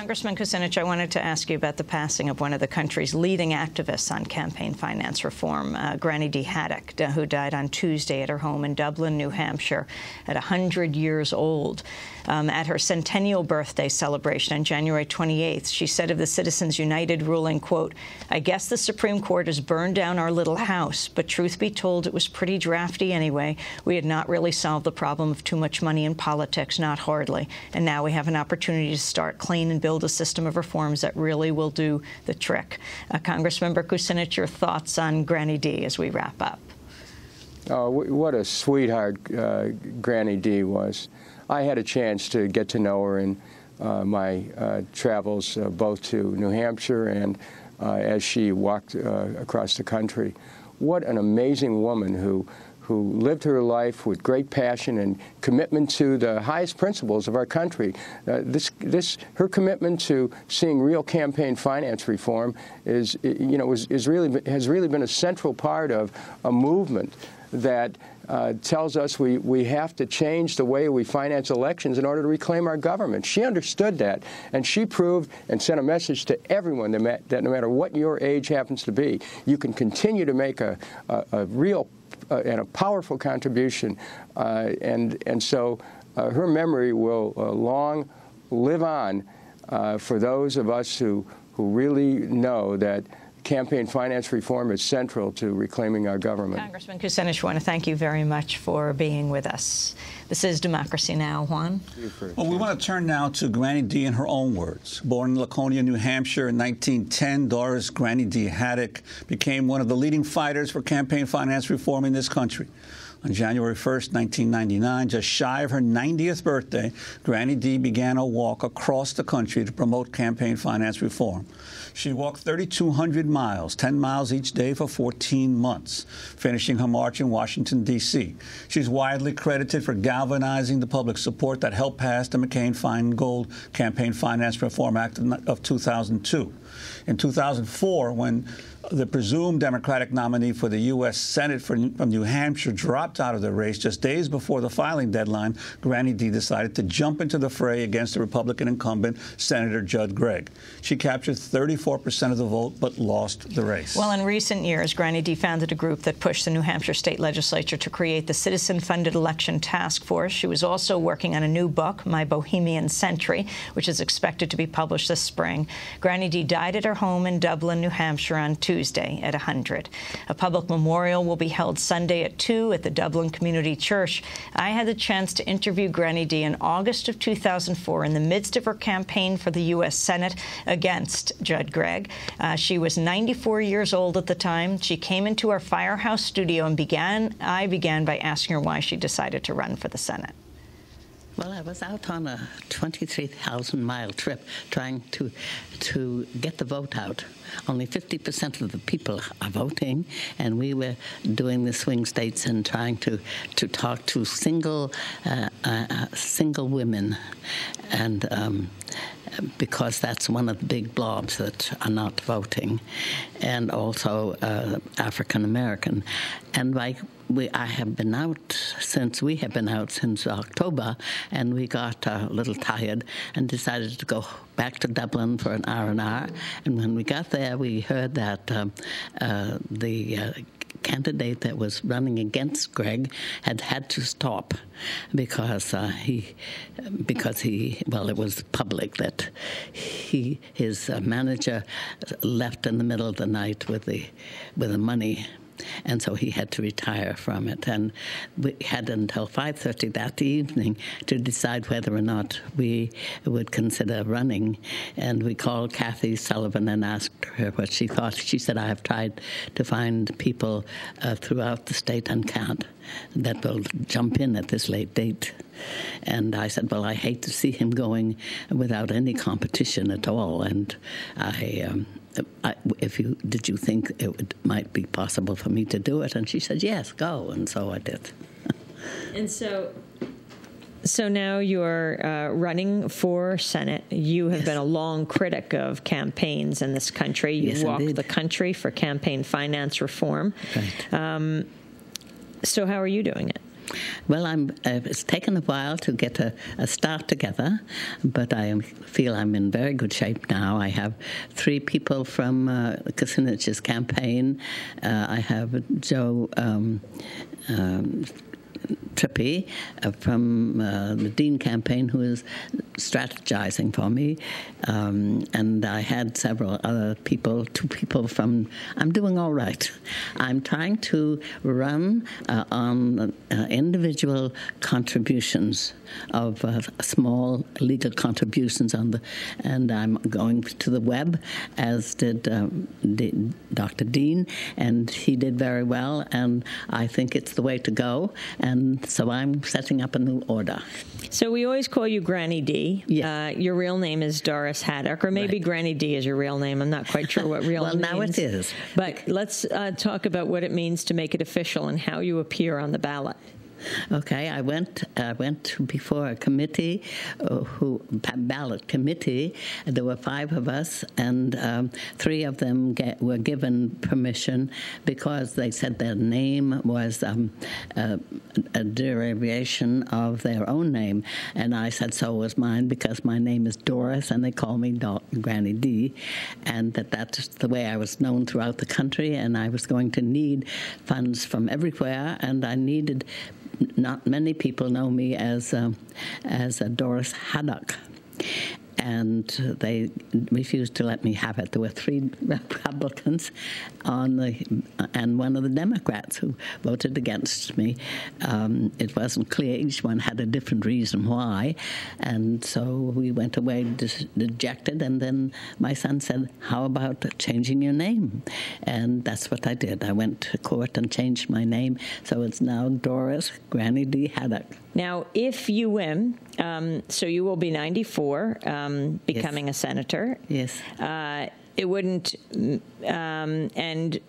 Congressman Kucinich, I wanted to ask you about the passing of one of the country's leading activists on campaign finance reform, Granny D Haddock, who died on Tuesday at her home in Dublin, New Hampshire, at 100 years old. At her centennial birthday celebration on January 28th, she said of the Citizens United ruling, quote, "I guess the Supreme Court has burned down our little house, but truth be told, it was pretty drafty anyway. We had not really solved the problem of too much money in politics, not hardly. And now we have an opportunity to start clean and build a system of reforms that really will do the trick." Congressmember Kucinich, your thoughts on Granny D as we wrap up? Oh, what a sweetheart Granny D was. I had a chance to get to know her in my travels both to New Hampshire and as she walked across the country. What an amazing woman who lived her life with great passion and commitment to the highest principles of our country. Her commitment to seeing real campaign finance reform has really been a central part of a movement that tells us we have to change the way we finance elections in order to reclaim our government. She understood that, and she proved and sent a message to everyone that no matter what your age happens to be, you can continue to make a real and a powerful contribution, and so her memory will long live on for those of us who really know that campaign finance reform is central to reclaiming our government. Congressman Kucinich, I want to thank you very much for being with us. This is Democracy Now! Juan? Well, we want to turn now to Granny D in her own words. Born in Laconia, New Hampshire in 1910, Doris Granny D Haddock became one of the leading fighters for campaign finance reform in this country. On January 1st, 1999, just shy of her 90th birthday, Granny D began a walk across the country to promote campaign finance reform. She walked 3,200 miles, 10 miles each day for 14 months, finishing her march in Washington, D.C. She's widely credited for galvanizing the public support that helped pass the McCain-Feingold Campaign Finance Reform Act of 2002. In 2004, when the presumed Democratic nominee for the U.S. Senate from New Hampshire dropped out of the race just days before the filing deadline, Granny D decided to jump into the fray against the Republican incumbent, Senator Judd Gregg. She captured 34% of the vote, but lost the race. Well, in recent years, Granny D founded a group that pushed the New Hampshire state legislature to create the Citizen-Funded Election Task Force. She was also working on a new book, My Bohemian Century, which is expected to be published this spring. Granny D died at her home in Dublin, New Hampshire on Tuesday at 100. A public memorial will be held Sunday at 2 at the Dublin Community Church. I had the chance to interview Granny D in August of 2004 in the midst of her campaign for the U.S. Senate against Judd Gregg. She was 94 years old at the time. She came into our Firehouse studio and I began by asking her why she decided to run for the Senate. Well, I was out on a 23,000-mile trip trying to get the vote out. Only 50% of the people are voting, and we were doing the swing states and trying to talk to single women, and because that's one of the big blobs that are not voting, and also African American. And we have been out since October, and we got a little tired and decided to go back to Dublin for an R&R. And when we got there, we heard that the candidate that was running against Gregg had to stop because it was public that his manager left in the middle of the night with the money. And so he had to retire from it. And we had until 5:30 that evening to decide whether or not we would consider running. And we called Kathy Sullivan and asked her what she thought. She said, "I have tried to find people throughout the state and can't that will jump in at this late date." And I said, "Well, I hate to see him without any competition at all." And did you think it might be possible for me to do it? And she said, "Yes, go." And so I did. And so now you're running for Senate. You have been a long critic of campaigns in this country. You walked the country for campaign finance reform. Right. So how are you doing it? Well, it's taken a while to get a start together, but I feel I'm in very good shape now. I have 3 people from Kucinich's campaign. I have Joe Trippi from the Dean campaign, who is strategizing for me. And I had several other people, 2 people from, I'm doing all right. I'm trying to run on individual contributions of small legal contributions and I'm going to the web, as did Dr. Dean, and he did very well, and I think it's the way to go. And so I'm setting up a new order. So we always call you Granny D. Yes. Your real name is Doris Haddock, or maybe Right. Granny D is your real name. I'm not quite sure what real well, means. now it is. But let's talk about what it means to make it official and how you appear on the ballot. Okay, I went before a committee, ballot committee. There were 5 of us, and 3 of them were given permission because they said their name was a derivation of their own name. And I said so was mine because my name is Doris, and they call me Granny D, and that's the way I was known throughout the country, and I was going to need funds from everywhere, and I needed. Not many people know me as a Doris Haddock, and they refused to let me have it. There were 3 Republicans and one of the Democrats who voted against me. It wasn't clear. Each one had a different reason why, and so we went away dejected, and then my son said, how about changing your name? And that's what I did. I went to court and changed my name, so it's now Doris Granny D Haddock. Now, if you win, so you will be 94, becoming Yes. a senator. Yes. It wouldn't, and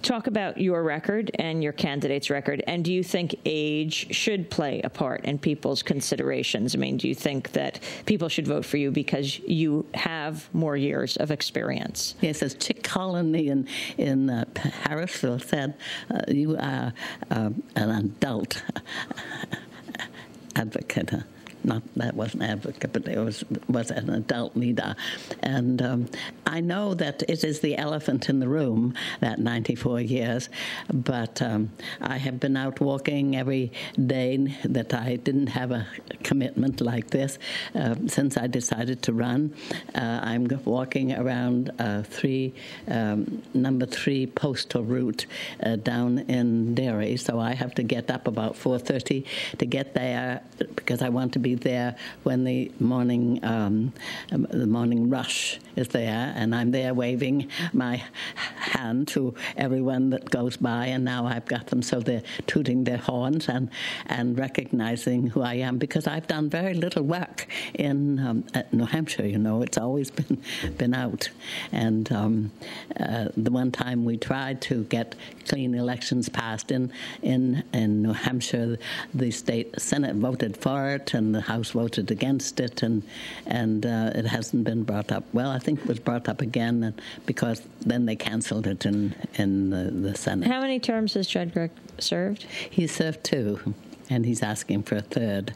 talk about your record and your candidate's record, and do you think age should play a part in people's considerations? I mean, do you think that people should vote for you because you have more years of experience? Yes, as Chick Colony in Harrisville said, you are an adult advocate. Not that wasn't advocate, but it was an adult leader. And I know that it is the elephant in the room, that 94 years, but I have been out walking every day that I didn't have a commitment like this since I decided to run. I'm walking around number 3 postal route down in Derry, so I have to get up about 4:30 to get there because I want to be there when the morning rush is there, and I'm there waving my hand to everyone that goes by, and now I've got them so they're tooting their horns and recognizing who I am, because I've done very little work in New Hampshire. You know, it's always been out, and the one time we tried to get clean elections passed in New Hampshire, the state Senate voted for it, and the House voted against it, and it hasn't been brought up. Well, I think it was brought up again because then they canceled it in the Senate. How many terms has Judd Gregg served? He served 2. And he's asking for a 3rd.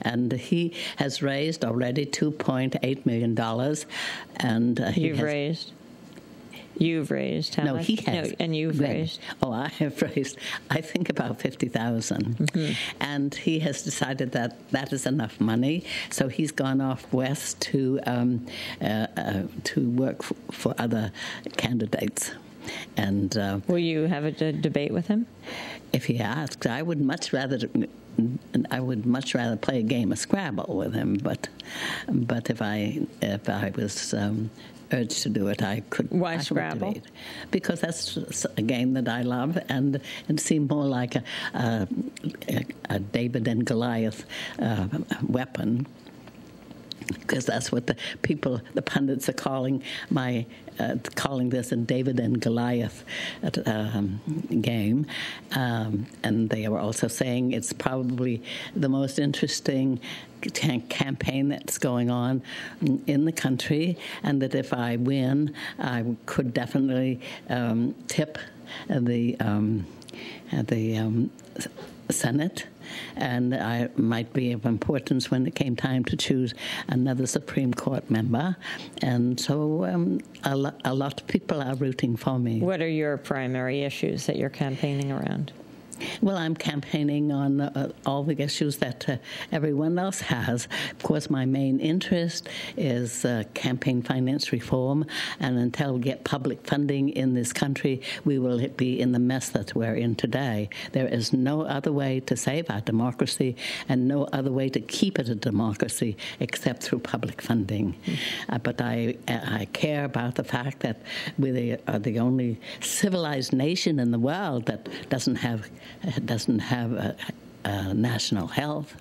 And he has raised already $2.8 million. And You've raised how much? He has. No, and you've raised? Oh, I have raised, I think, about $50,000. Mm-hmm. And he has decided that is enough money, so he's gone off west to work for other candidates. And will you have a debate with him? If he asks, I would much rather play a game of Scrabble with him. But if I was urged to do it, I could. Why Scrabble? Because that's a game that I love, and it seemed more like a David and Goliath weapon. Because that's what the pundits are calling this a David and Goliath game. And they were also saying it's probably the most interesting campaign that's going on in the country, and that if I win, I could definitely tip the Senate, and I might be of importance when it came time to choose another Supreme Court member. And so a lot of people are rooting for me. What are your primary issues that you're campaigning around? Well, I'm campaigning on all the issues that everyone else has. Of course, my main interest is campaign finance reform, and until we get public funding in this country, we will be in the mess that we're in today. There is no other way to save our democracy and no other way to keep it a democracy except through public funding. But I care about the fact that we are the only civilized nation in the world that doesn't have national health.